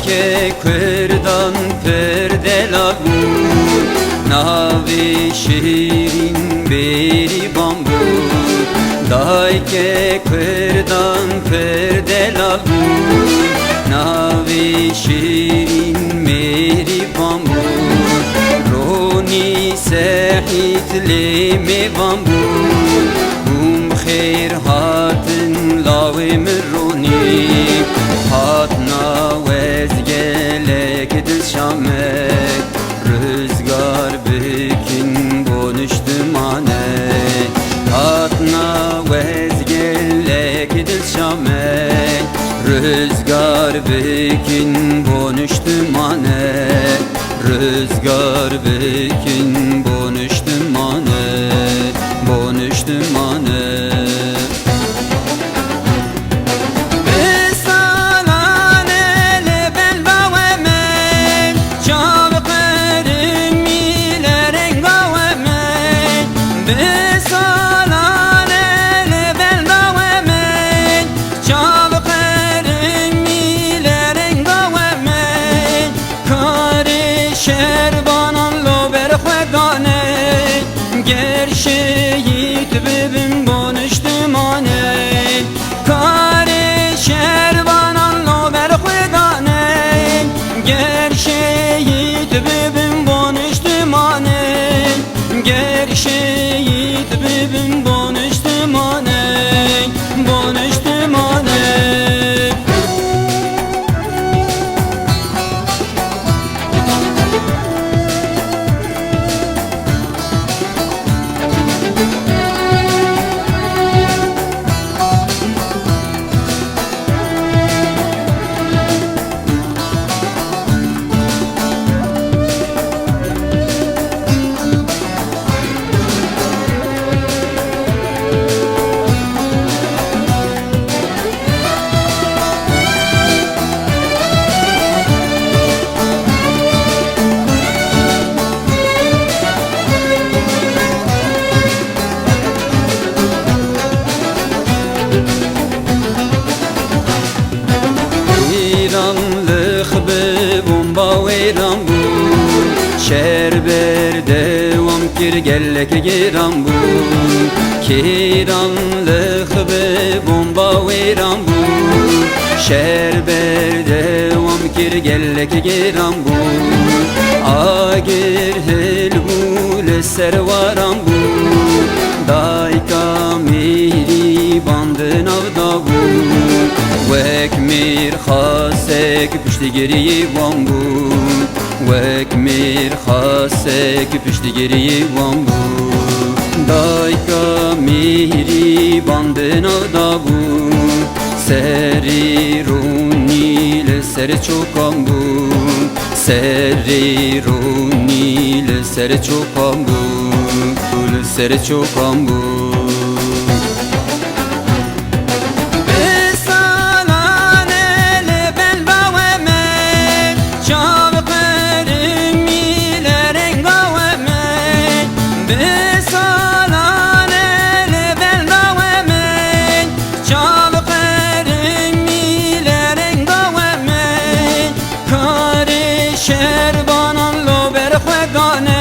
که کردان پردلا بود ناوی شیرین بری بام بود دای که کردان پردلا بود ناوی شیرین میری بام بود رونی سحیت لیمی بام بود بوم خیر هاتن لاوی مرونی هاتنا وزگلک دل شامک rüzgar bekin bonuştumane Hatna vezgellek dil şamek Rüzgar bekin bonuştumane Rüzgar bekin bonuştumane Bonuştumane گر شهید ببین بانشتمانه کار شهربانان لو بر خدانه گر شهید ببین بانشتمانه گر شهید ببین بانشتمانه بانشتمانه ویران بود شهر بر دوام کر گلک گیران بود کیران لخب بمبا ویران بود شهر بر دوام کر گلک گیران بود آگر هلگول سرواران بود دایکا میری باندن avda بود وک میر خاسک پشتگیری وان بود وک میر خاسک پشتگیری وان بود دایکا میری باندن avda بود سری رونی لسر چوکان بود سری رونی لسر چوکان بود لسر چوکان بود شهربانان لو بر خدانه